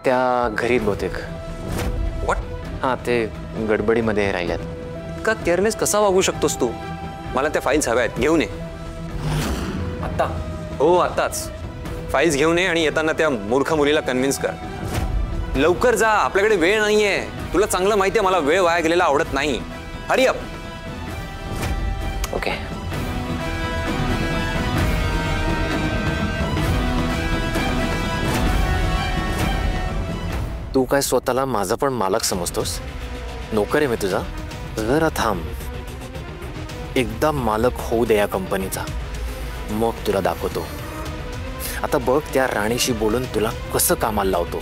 त्या घरीत बहुतेक. व्हॉट? हां, ते गडबडीमध्ये राहिल्यात. का केअरलेस कसा वागू शकतोस तू? मला त्या फाईल्स हव्या आहेत, घेऊन ये. आत्ता? हो, आत्ताच. फाईल्स घेऊन ये आणि येताना त्या मूर्ख मुलीला कन्व्हिन्स कर. लवकर जा, आपल्याकडे वेळ नाहीये. तुला चांगलं माहिती आहे मला वेळ वाया गेलेला आवडत नाही. Hurry up. ओके. तू काय स्वतःला माझा पण मालक समजतोस? नोकर आहे मी तुझा. जरा थांब, एकदा मालक होऊ दे या कंपनीचा, मग तुला दाखवतो. आता बघ त्या राणीशी बोलून तुला कसं कामाला लावतो.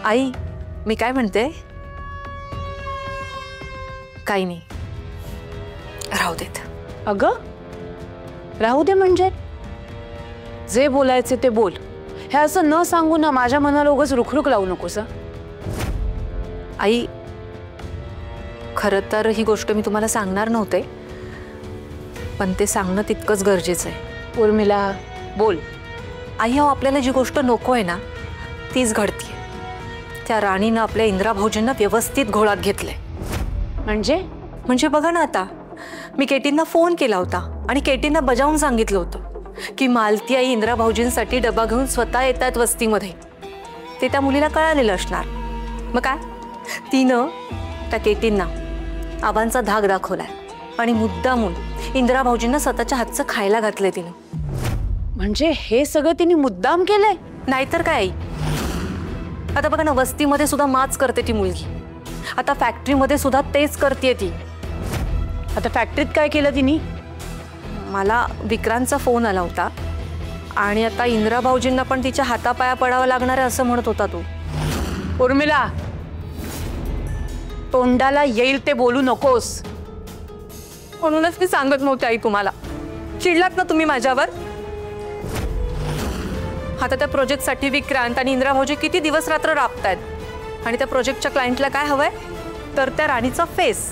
आई, मी काय म्हणते? काही नाही, राहू देत. अगं राहू दे म्हणजे? जे बोलायचे ते बोल. हे असं न सांगू ना माझ्या मनाला उगाच रुखरुख लावू नकोस. आई, खरं तर ही गोष्ट मी तुम्हाला सांगणार नव्हते, पण ते सांगणं तितकंच गरजेचं आहे. उर्मिला बोल. आई, हो आपल्याला जी गोष्ट नको आहे ना तीच घडतीये. त्या राणीनं आपल्या इंदिरा भाऊजींना व्यवस्थित घोळात घेतलंय. म्हणजे बघा ना, आता मी केटींना फोन केला होता आणि केटींना बजावून सांगितलं होतं की मालती आई इंदिरा भाऊजींसाठी डबा घेऊन स्वतः येतात वस्तीमध्ये. ते त्या मुलीला कळालेलं असणार. मग काय, तिनं त्या केटींना आबांचा धाक दाखवलाय आणि मुद्दामून इंदिरा भाऊजींना स्वतःच्या हातचं खायला घातलंय तिनं. म्हणजे हे सगळं तिने मुद्दाम केलंय? नाहीतर काय आई. आता बघा ना, वस्तीमध्ये सुद्धा माच करते ती मुलगी. आता फॅक्टरीमध्ये सुद्धा तेच करते ती. आता फॅक्टरीत काय केलं तिने? मला विक्रांतचा फोन आला होता आणि आता इंदिरा भाऊजींना पण तिच्या हातापाया पडावं लागणार आहे असं म्हणत होता तो. उर्मिला, तोंडाला येईल ते बोलू नकोस. म्हणूनच मी सांगत नव्हते आई तुम्हाला. चिडलात ना तुम्ही माझ्यावर. आता त्या प्रोजेक्टसाठी विक्रांत आणि इंदिरा भाऊजी किती दिवस रात्र राबतायत आणि त्या प्रोजेक्टच्या क्लायंटला काय हवंय तर त्या राणीचा फेस.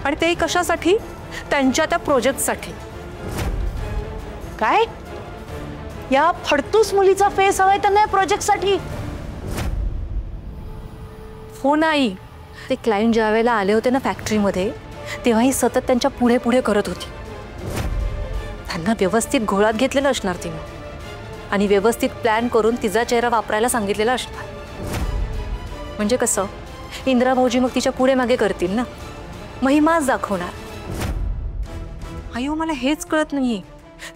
आणि ते कशासाठी? त्यांच्या त्या प्रोजेक्टसाठी. काय? या फडतूस मुलीचा फेस हवाय त्यांना प्रोजेक्टसाठी? हो नाही, ते क्लायंट ज्या वेळेला आले होते ना फॅक्टरीमध्ये तेव्हाही सतत त्यांच्या पुढे पुढे करत होती. त्यांना व्यवस्थित घोळात घेतलेलं असणार तिनं आणि व्यवस्थित प्लॅन करून तिचा चेहरा वापरायला सांगितलेला असणार. म्हणजे कसं, इंदिरा भाऊजी मग तिच्या पुढे मागे करतील ना, मग ही माज दाखवणार. अयो, मला हेच कळत नाहीये,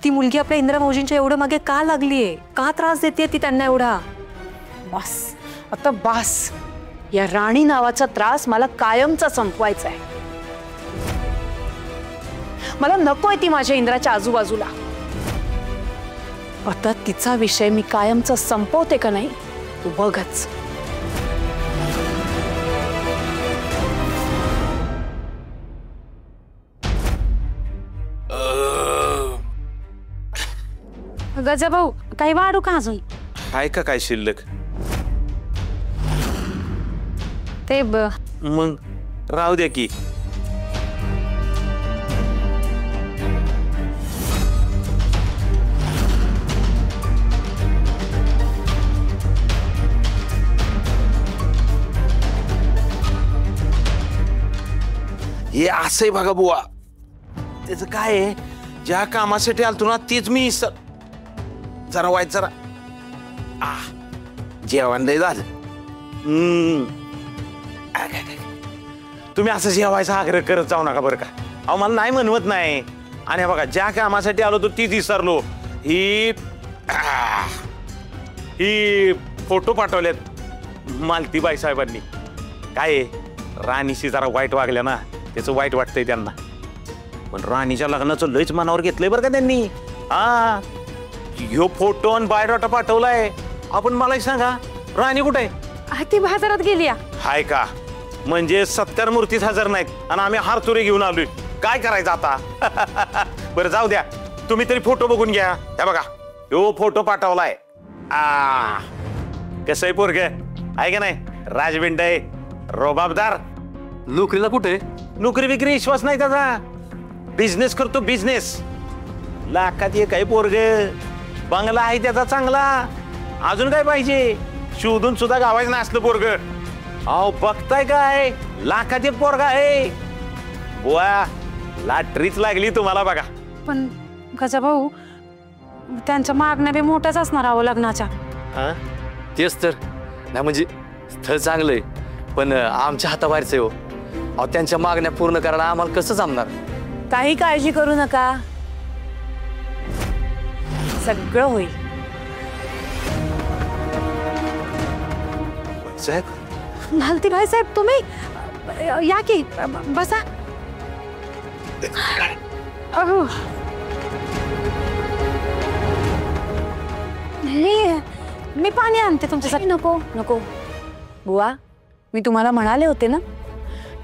ती मुलगी आपल्या इंदिरा भाऊजींच्या एवढं मागे का लागलीये? का त्रास देते ती त्यांना एवढा? बस आता बस. या राणी नावाचा त्रास मला कायमचा संपवायचा आहे. मला नकोय ती माझ्या इंद्राच्या आजूबाजूला. आता तिचा विषय मी कायमचा संपवते का नाही तू बघच. गजा भाऊ, काही वाढू का अजून? आहे का काय शिल्लक? ते मग राहू द्या की. हे असंय बघा बुवा, त्याचं काय आहे, ज्या कामासाठी आलतो ना तीच मी जरा वाईट जरा जेवण नाही झालं. तुम्ही असं जेवायचा आग्रह करत जाऊ नका बरं का. अहो मला नाही म्हणवत नाही. आणि बघा ज्या कामासाठी आलो तो तीच विसरलो. ही फोटो पाठवलेत मालतीबाई साहेबांनी. काय राणीशी जरा वाईट वागल्या ना, त्याचं वाईट वाटतंय त्यांना. पण राणीच्या लग्नाचं लयच मनावर घेतलंय बरं का त्यांनी. ह्यो फोटो आणि बायोडाटा पाठवलाय. आपण मलाही सांगा, राणी कुठे आहे? ती बाजारात गेली. हाय का? म्हणजे 70 मूर्तीच हजर नाहीत आणि आम्ही हारतुरे घेऊन आलोय. काय करायचं आता? बरं जाऊ द्या, तुम्ही तरी फोटो बघून घ्या. त्या बघा यो फोटो पाठवलाय. कसं आहे पोरग आहे का नाही? राजबिंड आहे, रोबाबदार. नोकरीला कुठे? नोकरी विक्री विश्वास नाही त्याचा. बिझनेस करतो बिझनेस. लाखात एक आहे पोरग. बंगला आहे त्याचा चांगला. अजून काय पाहिजे? शोधून सुद्धा गावायचं ना असलं पोरग. अहो बघताय काय, लाखात एक पोरगा आहे. बुवा लॉटरीच लागली तुम्हाला बघा. पण गजा भाऊ, त्यांच्या मागण्या बी मोठ्याच असणार आहो लग्नाच्या. हा? तेच तर. नाही म्हणजे स्थळ चांगलंय पण आमच्या हाताबाहेरच आहे हो. अहो त्यांच्या मागण्या पूर्ण करायला आम्हाला कसं जमणार? काही काळजी करू नका, सगळं होईल. साहेब मालती भाईसाहेब तुम्ही या की बसा. अहो. मी पाणी आणते तुमच्यासाठी. नको नको बुवा, मी तुम्हाला म्हणाले होते ना,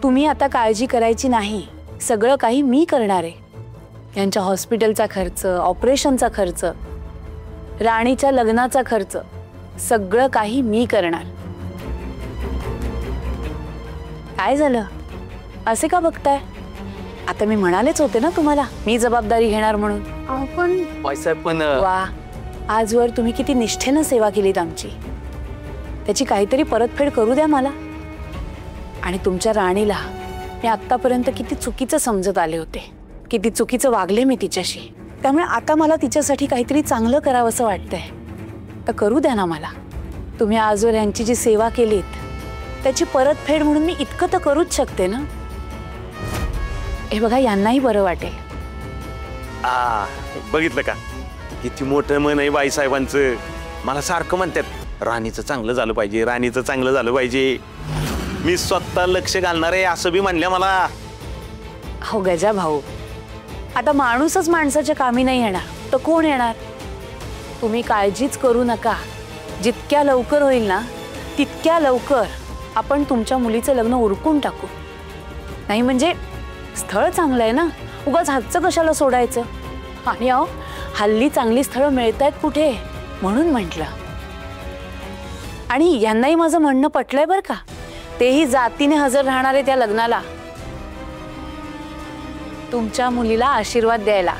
तुम्ही आता काळजी करायची नाही. सगळं काही मी करणार आहे. यांच्या हॉस्पिटलचा खर्च, ऑपरेशनचा खर्च, राणीच्या लग्नाचा खर्च, सगळं काही मी करणार. काय झालं, असे का बघताय? आता मी म्हणालेच होते ना तुम्हाला, मी जबाबदारी घेणार म्हणून. पण भाईसाहेब पण वा, आजवर तुम्ही किती निष्ठेनं सेवा केलीत आमची. त्याची काहीतरी परतफेड करू द्या मला. आणि तुमच्या राणीला मी आत्तापर्यंत किती चुकीचं समजत आले होते, किती चुकीचं वागले मी तिच्याशी. त्यामुळे आता मला तिच्यासाठी काहीतरी चांगलं करावं असं वाटतंय. तर करू द्या ना मला. तुम्ही आजवर यांची जी सेवा केलीत त्याची परतफेड म्हणून मी इतकं तर करूच शकते ना. हे बघा, यांनाही बरं वाटेल. बघितलं का किती मोठं मन आहे बाईसाहेबांचं. मला सारखं म्हणतात राणीचं चांगलं झालं पाहिजे, राणीचं चांगलं झालं पाहिजे. मी स्वतः लक्ष घालणार आहे असं बी म्हणल्या मला. हो गजा भाऊ, आता माणूसच माणसाच्या कामी नाही येणार तर कोण येणार? तुम्ही काळजीच करू नका. जितक्या लवकर होईल ना तितक्या लवकर आपण तुमच्या मुलीचं लग्न उरकून टाकू. नाही म्हणजे स्थळ चांगलं आहे ना, उगाच हातचं कशाला सोडायचं. आणि अहो, हल्ली चांगली स्थळं मिळतायत कुठे, म्हणून म्हटलं. आणि यांनाही माझं म्हणणं पटलंय बरं का. तेही जातीने हजर राहणार आहे त्या लग्नाला, तुमच्या मुलीला आशीर्वाद द्यायला.